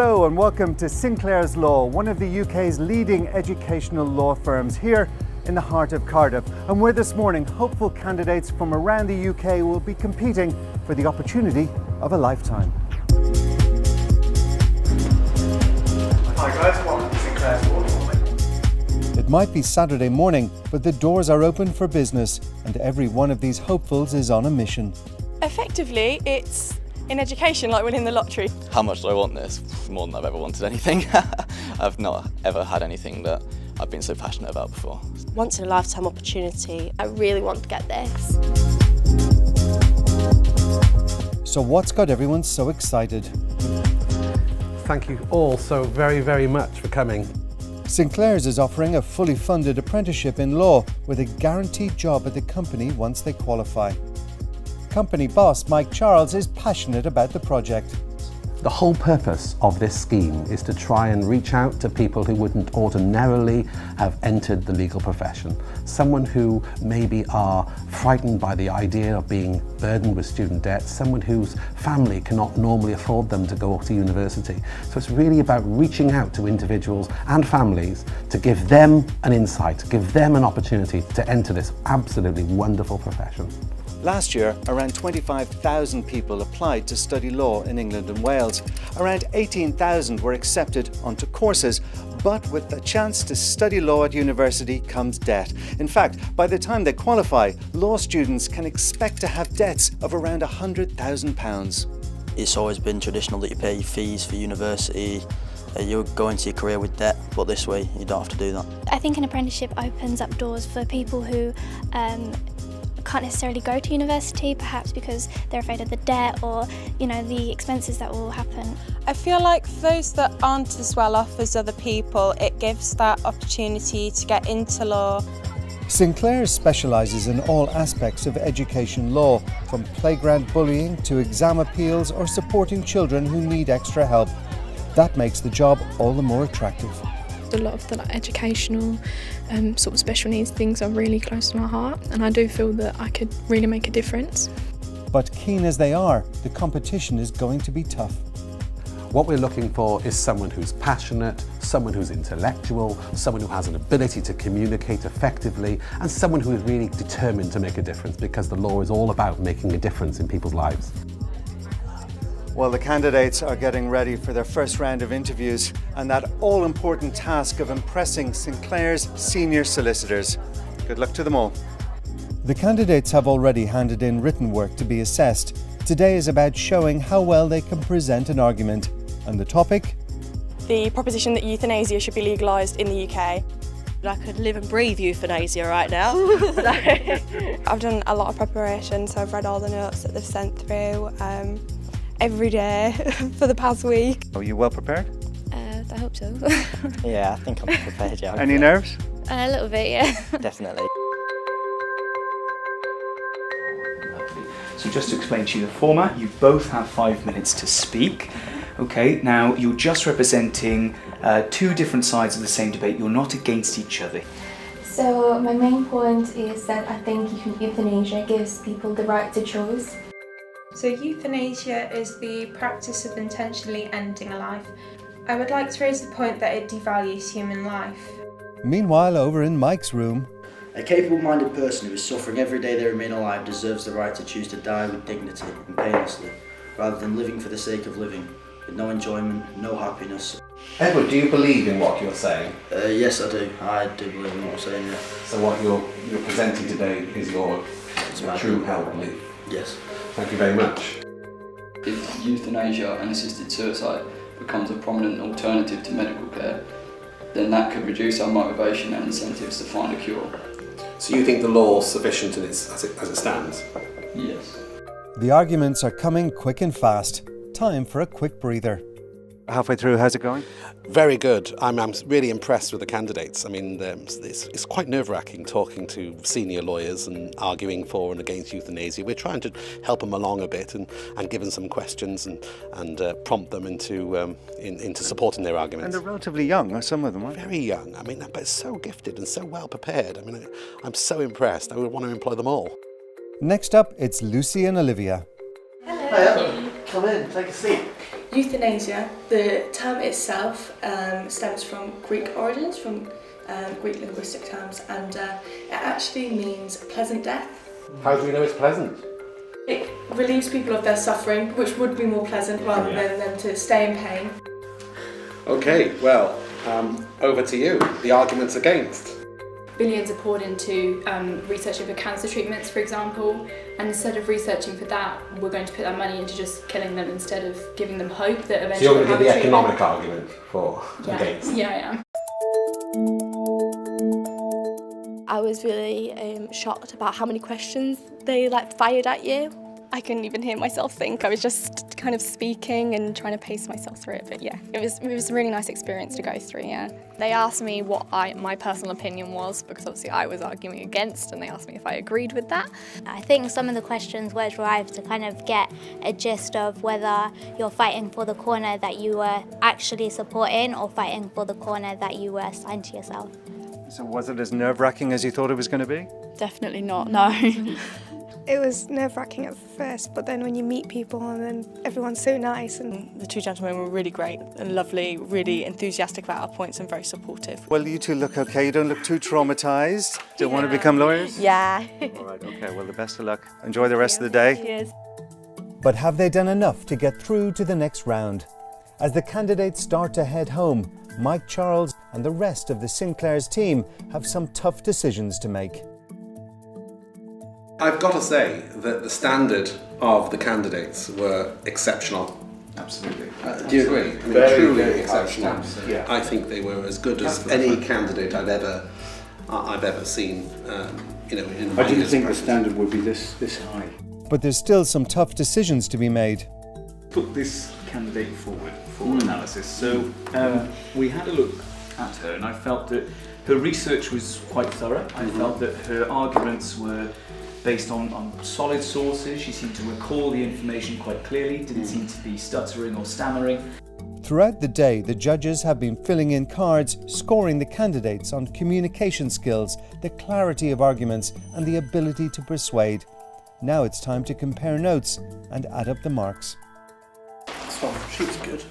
Hello and welcome to Sinclairslaw, one of the UK's leading educational law firms here in the heart of Cardiff. And where this morning hopeful candidates from around the UK will be competing for the opportunity of a lifetime. Hi guys, welcome to Sinclairslaw. It might be Saturday morning, but the doors are open for business and every one of these hopefuls is on a mission. Effectively, it's in education like winning the lottery. How much do I want this? More than I've ever wanted anything. I've not ever had anything that I've been so passionate about before. Once in a lifetime opportunity. I really want to get this. So what's got everyone so excited? Thank you all so very much for coming. Sinclair's is offering a fully funded apprenticeship in law with a guaranteed job at the company once they qualify. Company boss Mike Charles is passionate about the project. The whole purpose of this scheme is to try and reach out to people who wouldn't ordinarily have entered the legal profession. Someone who maybe are frightened by the idea of being burdened with student debt, someone whose family cannot normally afford them to go to university. So it's really about reaching out to individuals and families to give them an insight, to give them an opportunity to enter this absolutely wonderful profession. Last year, around 25,000 people applied to study law in England and Wales. Around 18,000 were accepted onto courses, but with the chance to study law at university comes debt. In fact, by the time they qualify, law students can expect to have debts of around £100,000. It's always been traditional that you pay your fees for university. You go into your career with debt, but this way you don't have to do that. I think an apprenticeship opens up doors for people who can't necessarily go to university, perhaps because they're afraid of the debt or, the expenses that will happen. I feel like for those that aren't as well off as other people, it gives that opportunity to get into law. Sinclair specialises in all aspects of education law, from playground bullying to exam appeals or supporting children who need extra help. That makes the job all the more attractive. A lot of the educational sort of special needs things are really close to my heart, and I do feel that I could really make a difference. But keen as they are, the competition is going to be tough. What we're looking for is someone who's passionate, someone who's intellectual, someone who has an ability to communicate effectively, and someone who is really determined to make a difference, because the law is all about making a difference in people's lives. Well, the candidates are getting ready for their first round of interviews and that all-important task of impressing Sinclair's senior solicitors. Good luck to them all. The candidates have already handed in written work to be assessed. Today is about showing how well they can present an argument. And the topic? The proposition that euthanasia should be legalised in the UK. I could live and breathe euthanasia right now. I've done a lot of preparation, so I've read all the notes that they've sent through every day for the past week. Are you well prepared? I hope so. Yeah, I think I'm prepared, yeah. Any nerves? A little bit, yeah. Definitely. So just to explain to you the format, you both have 5 minutes to speak. Okay, now you're just representing two different sides of the same debate. You're not against each other. So my main point is that I think euthanasia gives people the right to choose. So euthanasia is the practice of intentionally ending a life. I would like to raise the point that it devalues human life. Meanwhile, over in Mike's room, a capable-minded person who is suffering every day they remain alive deserves the right to choose to die with dignity and painlessly, rather than living for the sake of living, with no enjoyment, no happiness. Edward, do you believe in what you're saying? Yes, I do. I do believe in what I'm saying, yeah. So what you're presenting today is your true held belief? Yes. Thank you very much. If euthanasia and assisted suicide becomes a prominent alternative to medical care, then that could reduce our motivation and incentives to find a cure. So you think the law is sufficient as it stands? Yes. the arguments are coming quick and fast. Time for a quick breather. Halfway through, how's it going? Very good. I'm really impressed with the candidates. I mean, it's quite nerve-wracking talking to senior lawyers and arguing for and against euthanasia. We're trying to help them along a bit and give them some questions and prompt them into supporting their arguments. And they're relatively young, some of them, aren't they? Very young. I mean, but so gifted and so well prepared. I mean, I'm so impressed. I would want to employ them all. Next up, it's Lucy and Olivia. Hello. Come in, take a seat. Euthanasia, the term itself stems from Greek origins, from Greek linguistic terms, and it actually means pleasant death. How do we know it's pleasant? It relieves people of their suffering, which would be more pleasant rather than them to stay in pain. Okay, well, over to you. The arguments against. Billions are poured into researching for cancer treatments, for example, and instead of researching for that, we're going to put that money into just killing them instead of giving them hope that eventually. So you're going to give the economic argument for against? Yeah, I am. I was really shocked about how many questions they fired at you. I couldn't even hear myself think. I was just kind of speaking and trying to pace myself through it. But yeah, it was a really nice experience to go through, yeah. They asked me what my personal opinion was, because obviously I was arguing against, and they asked me if I agreed with that. I think some of the questions were derived to kind of get a gist of whether you're fighting for the corner that you were actually supporting or fighting for the corner that you were assigned to yourself. So was it as nerve-wracking as you thought it was going to be? Definitely not, no. It was nerve-wracking at first, but then when you meet people and then everyone's so nice. And the two gentlemen were really great and lovely, really enthusiastic about our points and very supportive. Well, you two look okay. You don't look too traumatised. Don't want to become lawyers? Yeah. All right, okay. Well, the best of luck. Enjoy the rest of the day. Cheers. But have they done enough to get through to the next round? As the candidates start to head home, Mike Charles and the rest of the Sinclair's team have some tough decisions to make. I've got to say that the standard of the candidates were exceptional. Absolutely. Do you agree? I mean, Very, truly very exceptional. Yeah. I think they were as good as any candidate I've ever seen. In my I didn't years think the practice. standard would be this high. But there's still some tough decisions to be made. Put this candidate forward for analysis. So we had a look at her, and I felt that her research was quite thorough. I felt that her arguments were based on solid sources. She seemed to recall the information quite clearly, didn't seem to be stuttering or stammering. Throughout the day, the judges have been filling in cards, scoring the candidates on communication skills, the clarity of arguments, and the ability to persuade. Now it's time to compare notes and add up the marks. So, she's good.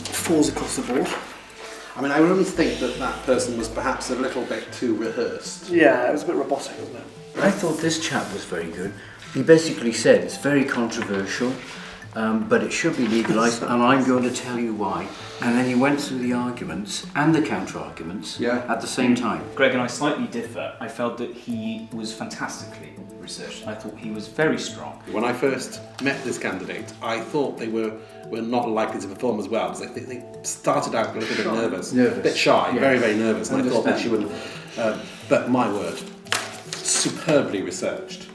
Fours across the board. I mean, I wouldn't think that person was perhaps a little bit too rehearsed. Yeah, it was a bit robotic, wasn't it? I thought this chap was very good. He basically said it's very controversial, but it should be legalised, and I'm going to tell you why. And then he went through the arguments and the counter-arguments at the same time. Greg and I slightly differ. I felt that he was fantastically researched. I thought he was very strong. When I first met this candidate, I thought they were not likely to perform as well, because they started out a little bit nervous. A bit shy, very, very nervous, and I thought that she would, but my word, superbly researched,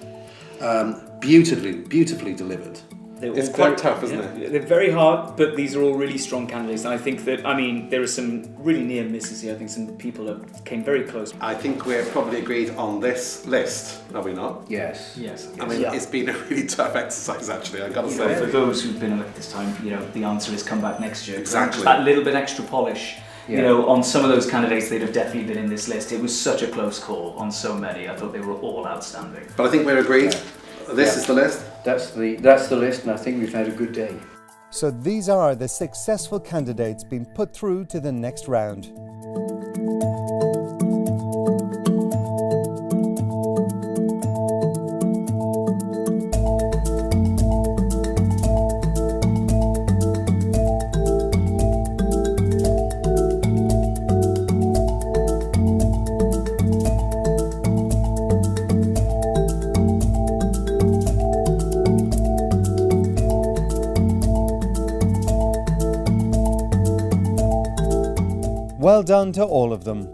beautifully delivered. It's quite tough, isn't it? They're very hard, but these are all really strong candidates. And I think that, there are some really near misses here. I think some people came very close. I think we're probably agreed on this list, are we not? Yes. Yes. I mean, it's been a really tough exercise, actually, I've got to say. For those who've been elected this time, the answer is come back next year. Exactly. Just that little bit extra polish. On some of those candidates, they'd have definitely been in this list. It was such a close call on so many. I thought they were all outstanding. But I think we're agreed. Yeah. This is the list. That's the list, and I think we've had a good day. So these are the successful candidates being put through to the next round. Well done to all of them.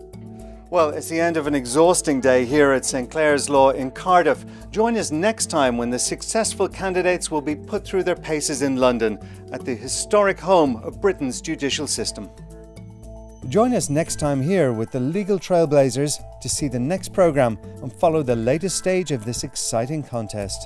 Well, it's the end of an exhausting day here at Sinclairslaw in Cardiff. Join us next time when the successful candidates will be put through their paces in London at the historic home of Britain's judicial system. Join us next time here with the legal trailblazers to see the next programme and follow the latest stage of this exciting contest.